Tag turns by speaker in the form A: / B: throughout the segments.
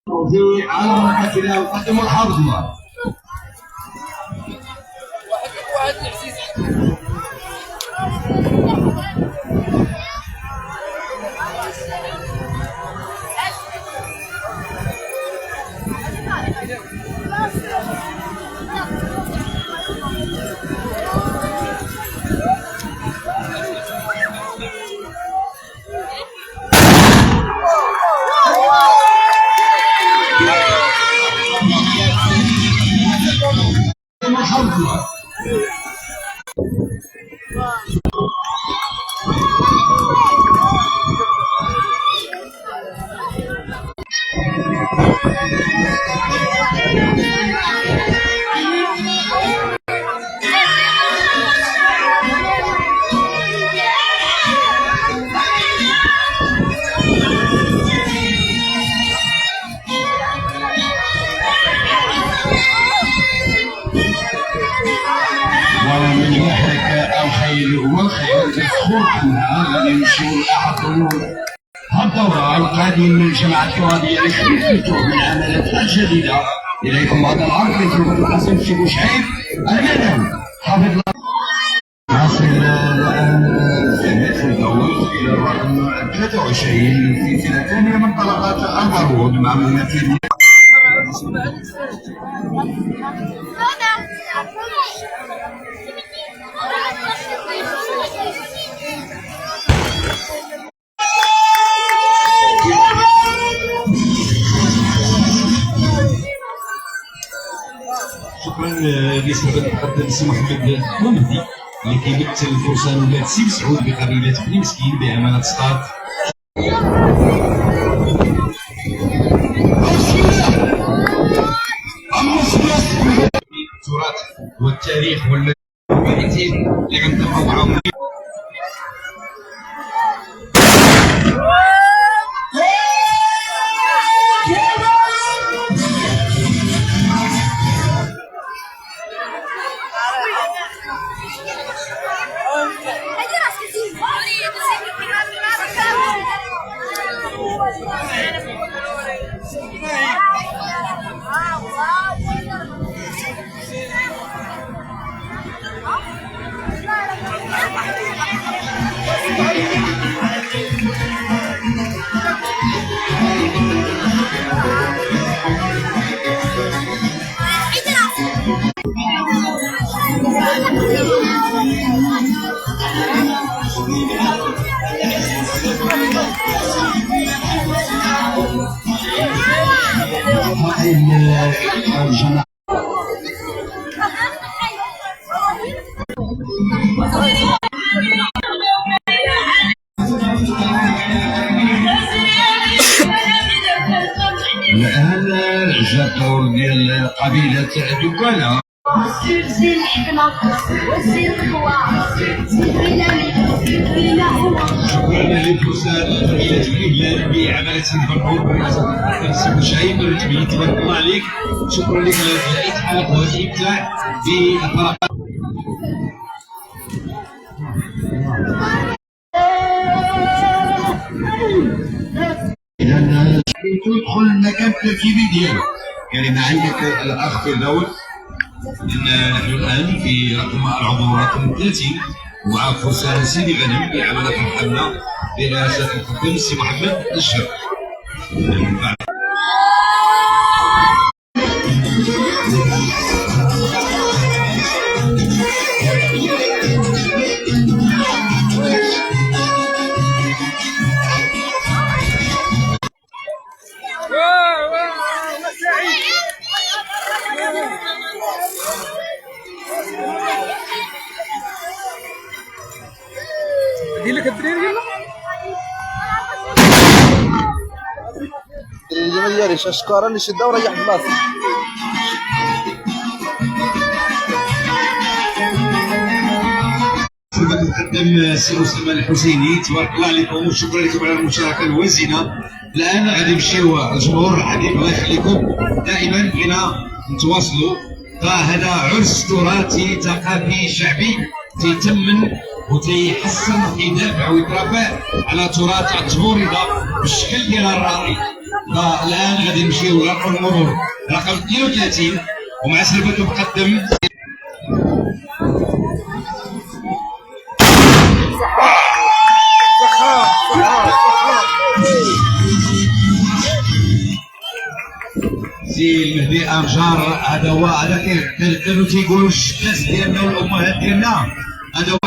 A: في علاقتنا يقدم الحافظ واحد عزيز. ومن يحرك الخيل والخيل تسخر منها غادي نمشيو لاحد الدورة القادم من جماعة الوادية لتثبيت من العمليات الجديدة. إليكم هذا العرض لتوفيق الحسن الشيخ شعيب المدني حافظ ناصر الآن سيمثل الدور إلى الرقم 23 في سلسلة ثانية من طلقات البارود مع ممثل
B: شكرا لسبب الحضر السي محمد مهدي اللي كيمثل الفرسان ولاد سي مسعود بقبيله بني مسكين بامانه ستارت. التراث والتاريخ والمدينتين اللي غنتبقاو معاهم.
A: الآن جا الدور ديال قبيلة دكانة.
C: سي الحكمة وسي القوة
B: شكرا للفرسان قبيلة بني هلال بعملية البرهور برئاسة السي شعيب الرتبي تبارك الله عليك. شكرا لك على الإتحاف والإبداع بالفرقات.
A: إذا تدخل المكان الترتيبي ديالو. كريم عندك الأخ فردوس.
B: نحن الآن في رقم العضو رقم 30 مع فرسان سيدي غنم بعملة الحملة برئاسة القدام السي محمد الشر.
D: دير لك الدراري يلا
E: الدراري ما داريش اشكارا اللي شدا وريح بلاصتو.
B: المقدم السي اسامه الحسيني تبارك الله عليكم وشكرا لكم على المشاركه الوازنه. الان غادي نمشيو الجمهور حبيب الله يخليكم دائما بغينا نتواصلوا. فهذا عرس تراثي ثقافي شعبي تيتمن وتيحسن ويدافع ويترافع على تراث التبوريده بالشكل ديالها الرائع. فالان غادي نمشيو لرقم المرور رقم 32 ومع سلبة مقدم سي المهدي امجار. هذا هو هذا كانوا تيقولوا الشخص ديالنا والامهات ديالنا. هذا هو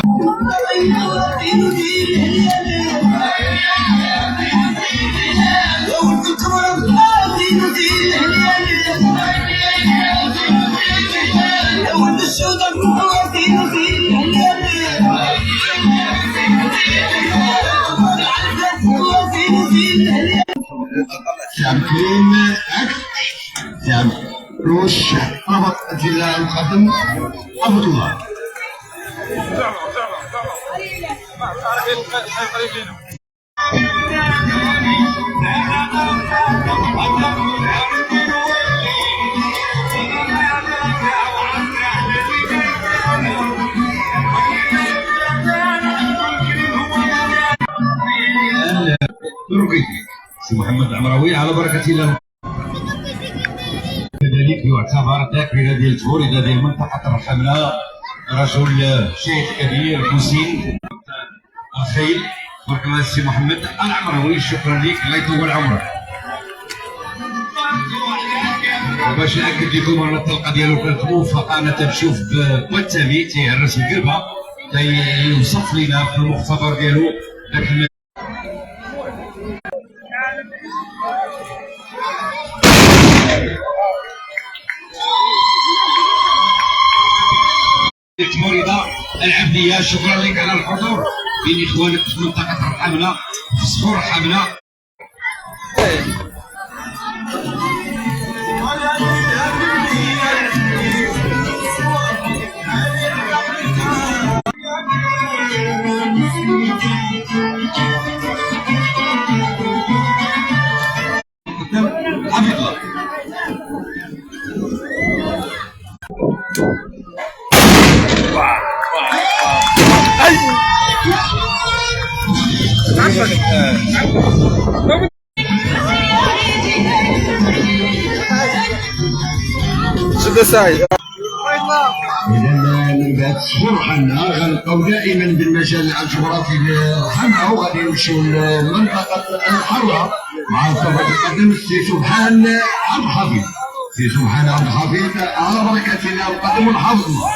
A: سام كريم اكس سام روش ربط الجلاء المقدم ابو الله.
B: سي محمد عمراوي على بركة الله. كذلك يعتبر ذاكرة ديال تبوريده ديال منطقة الحملة رجل شيخ كبير مسن الخيل. بارك الله سي محمد العمراوي، شكرا لك الله يطول عمرك. وباش ناكد لكم ان الطلقه ديالو كانت موفقه، انا تنشوف بالتالي تيهرس القربه تيوصف لنا في المختبر ديالو داك مريضة العبدية. شكرا لك على الحضور بين اخوانك في منطقة الحملة في صخور الحملة. عبد الله
E: شد سعيد.
A: إذا من بعد الصخور حنا غنبقاو دائما بالمجال الجغرافي للحمى وغادي نمشيو لمنطقة الحرة مع الطبق القديم السي سبحان عبد الحفيظ. سي سبحان عبد الحفيظ على بركة الله القديم والحفظ الله.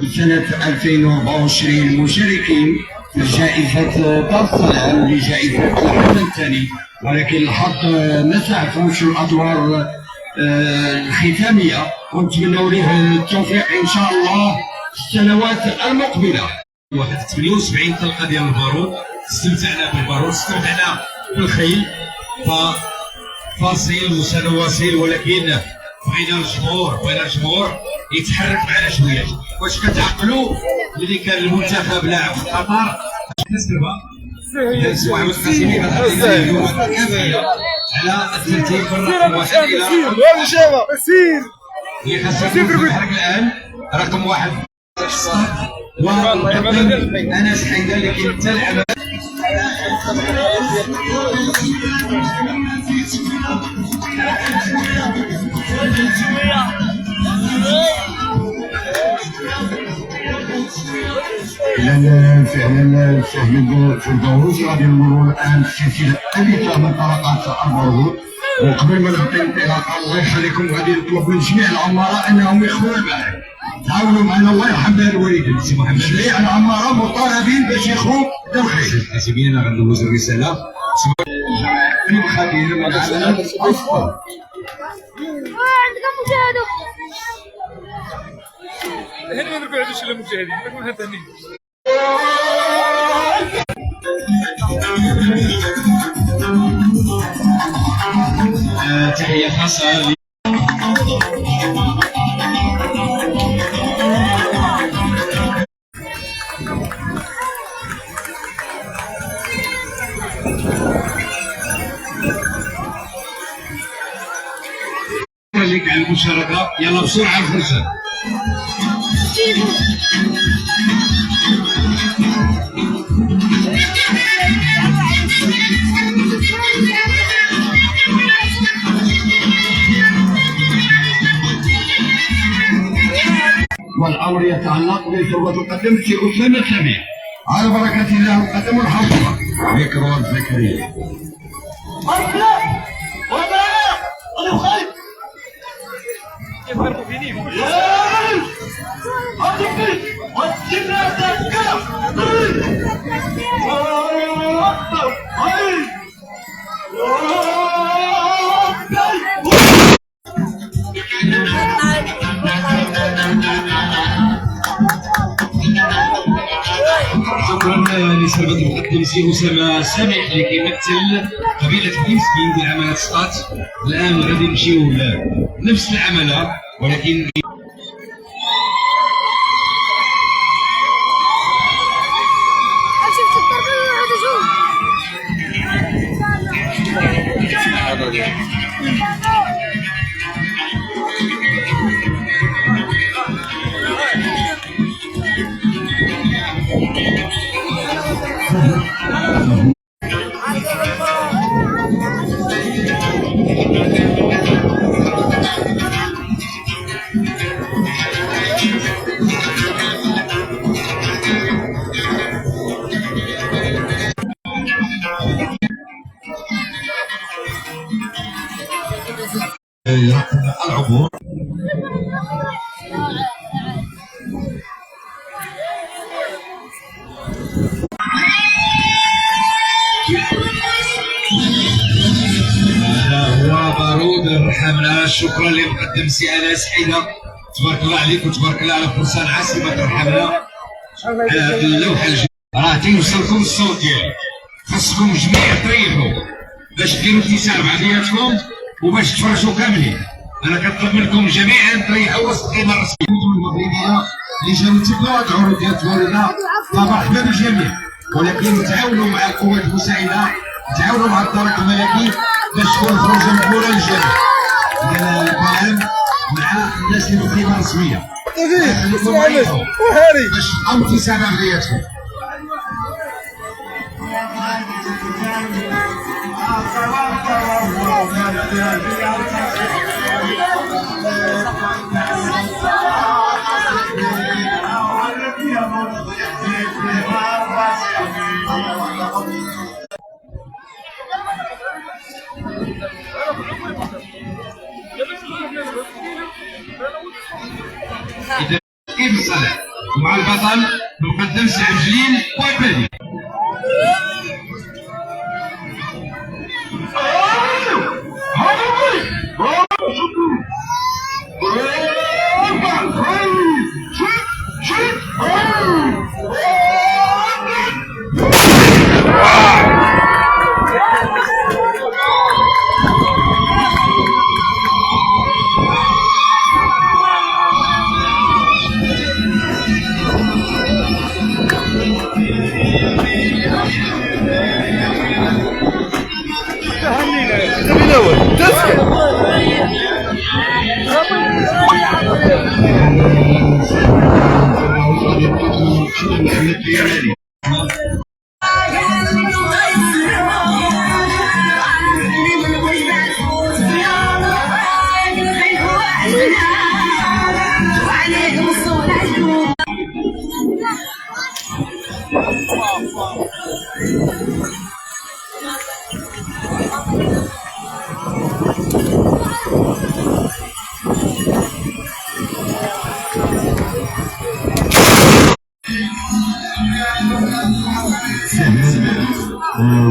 A: بسنة 2024 مشاركين في جائزة دار السلام لجائزة الحمل الثاني، ولكن الحظ ما سعفوش الأدوار الختامية، ونتمنوا له التوفيق إن شاء الله في السنوات المقبلة.
B: واحد 78 طلقة ديال البارود، استمتعنا بالبارود، استمتعنا بالخيل، فاصل وسنواصل، ولكن بغينا الجمهور يتحرك معنا شويه. واش كتعقلوا ملي كان المنتخب لاعب في قطر كتسمع القاسمي على الترتيب من رقم واحد الى اللي خاصك يتحرك الان رقم واحد ومقدم انس حيدر اللي كيمثل
A: فعلا في البروج غادي نمروا الان السلسله الثالثه من طرقات البروج. وقبل ما نعطي الانطلاقه الله يخليكم غادي نطلب من جميع العماره انهم يخووا معنا، تعاونوا معنا الله يرحم بها الوالدين.
B: سي محمد
A: جميع العماره مطالبين باش يخووا بالخير.
B: حسيبي انا غندوز الرساله
A: في الخبير من العمل اصفر.
C: عندك مشاهدة.
D: هنا ما نقعدوش للمشاهدين، نكون هتاني.
B: تحية خاصة نحييك على المشاركه. يلا بسرعه الفرصه.
A: والامر يتعلق بسوف تقدم في اسامه سميع. على بركه الله نقدم الحفظه ذكرى زكريا.
D: يفرقوا فيني
B: شكرا لسربة المقدم سي أسامة سامح اللي كيمثل قبيلة بليمسكين ديال عمالة سقاط. الآن غادي نمشيو لنفس العملة ولكن
C: شفت الضربة هذا شوف.
B: العبور. هذا هو بارود الرحمنة. شكرا لمقدم سي انس حيدة، تبارك الله عليك وتبارك الله على فرسان عاصمة الرحمنة. هذه اللوحة راه تيوصلكم الصوت ديالي، خاصكم جميع تريحوا باش ديروا اتصال مع بعضياتكم وباش تفرجوا كاملين. انا كنطلب منكم جميعا تريحوا وسط القيمه الرسميه المغربيه اللي جاوا يتبعوا هاد العروض ديال التوالده. فمرحبا بالجميع، ولكن تعاونوا مع القوات المساعده، تعاونوا مع الطريق الملكي باش تكون خروجه مقبوله للجميع. اذا الكلام مع الناس اللي في القيمه الرسميه باش تبقاو اتصال مع بعضياتكم. إذا كيف الصلاة مع البطل مقدم سي عبد الجليل وعبادي.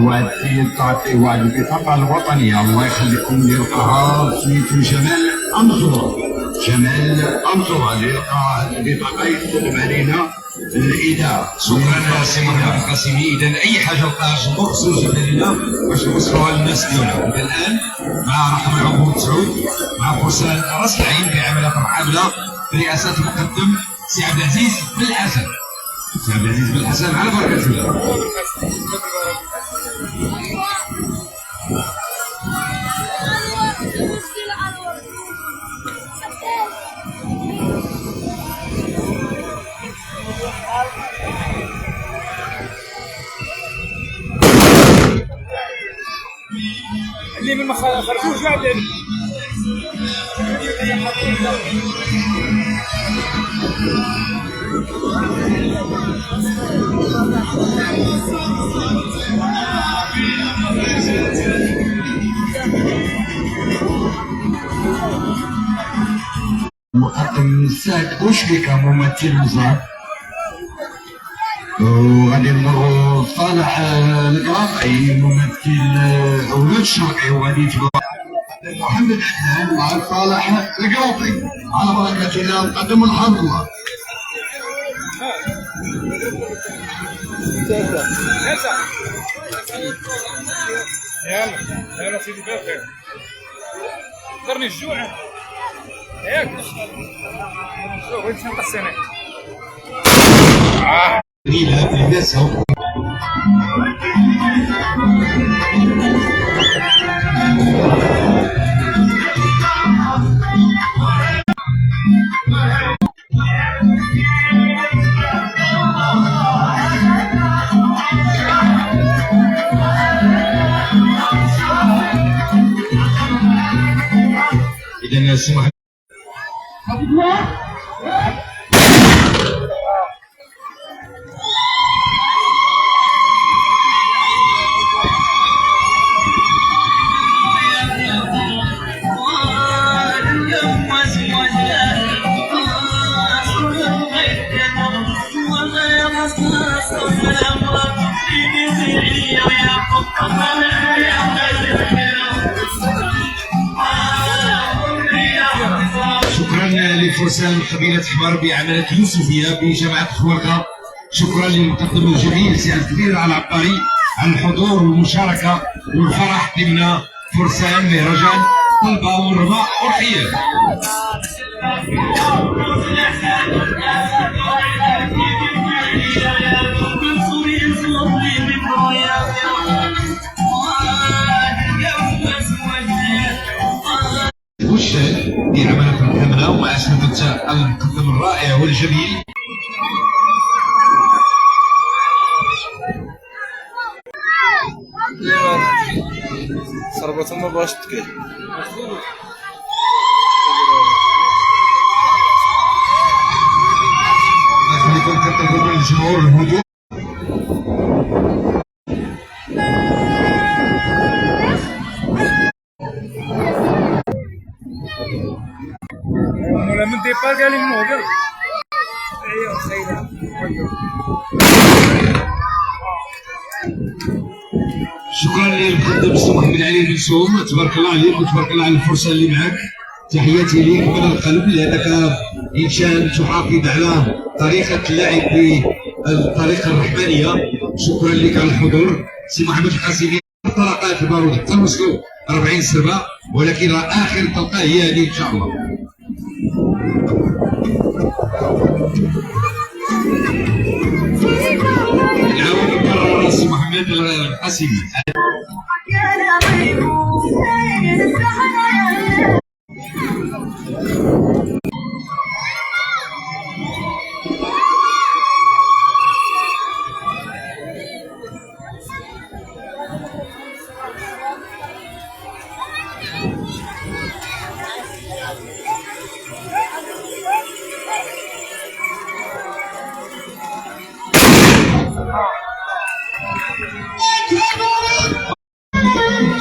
A: والسيد تعطي واحد البطاقة الوطنية، الله يخليكم اللي يلقاها سميتو جمال أمصور. جمال أمصور اللي يلقى البطاقة يسلم علينا الإدارة.
B: شكرا سي مرحبا القاسمي. إذا أي حاجة لقاها الجمهور خصو يجيب لنا باش نوصلوها للناس ديالنا. إذا الآن مع رقم العبور سعود مع فرسان راس العين في عملية الرحابلة برئاسة المقدم سي عبد العزيز بالحسن. سي عبد العزيز بالحسن على بركة الله.
D: اللي من ما خرجوش واحد لعب.
A: مقدم السعد بوشكي كممثل مصاب، وغادي نمرو صالح القراطعي ممثل أولاد الشرقي، وغادي يتبع محمد عدنان مع صالح القراطعي. على بركة الله نقدم الحمد لله.
D: يلا سيدي بخير. ذكرني الجوع ياك شوف وين شنطة السنة
B: قليلة في الناس هم. إذا سمح شكرا لفرسان قبيلة حمار بعملة يوسفية بجامعة خوارقة. شكرا للمقدم الجميل سي الكبير على العباري على الحضور والمشاركة والفرح ضمن فرسان مهرجان طلبة والرماء والخيال. والشاهد في عملة الحملة ومع أساتذة المقدم الرائع والجميل.
E: صربت ما باش تكل
B: لازم يكون كتبوا من الجمهور الهدوء.
D: ولا من ديبار قال لي من هوكل ايوا سيدة
B: شكرا للمقدم السي محمد علي المنسوم، تبارك الله عليك وتبارك الله على الفرصه اللي معك. تحياتي ليك من القلب لانك انسان تحافظ على طريقه اللعب بالطريقه الرحمانيه. شكرا لك على الحضور. سي محمد القاسمي طلقات البارود حتى وصلوا 40 سربه، ولكن اخر طلقه هي هذه ان شاء الله. نعاود نكرر سي محمد القاسمي.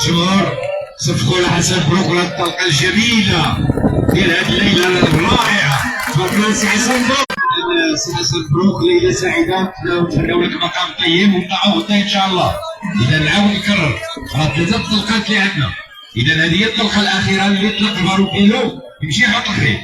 B: جمهور صفقوا لحسن بروك على الطلقه الجميله ديال هذه الليله الرائعه. تبارك الله سي حسن بروك. سي حسن بروك ليله سعيده، نتمنوا لك مقام طيب ونعاود ان شاء الله. اذا نعاود نكرر راه 3 طلقات اللي عندنا. اذا هذه هي الطلقه الاخيره اللي طلق البارود ديالو يمشي يحط الخيل.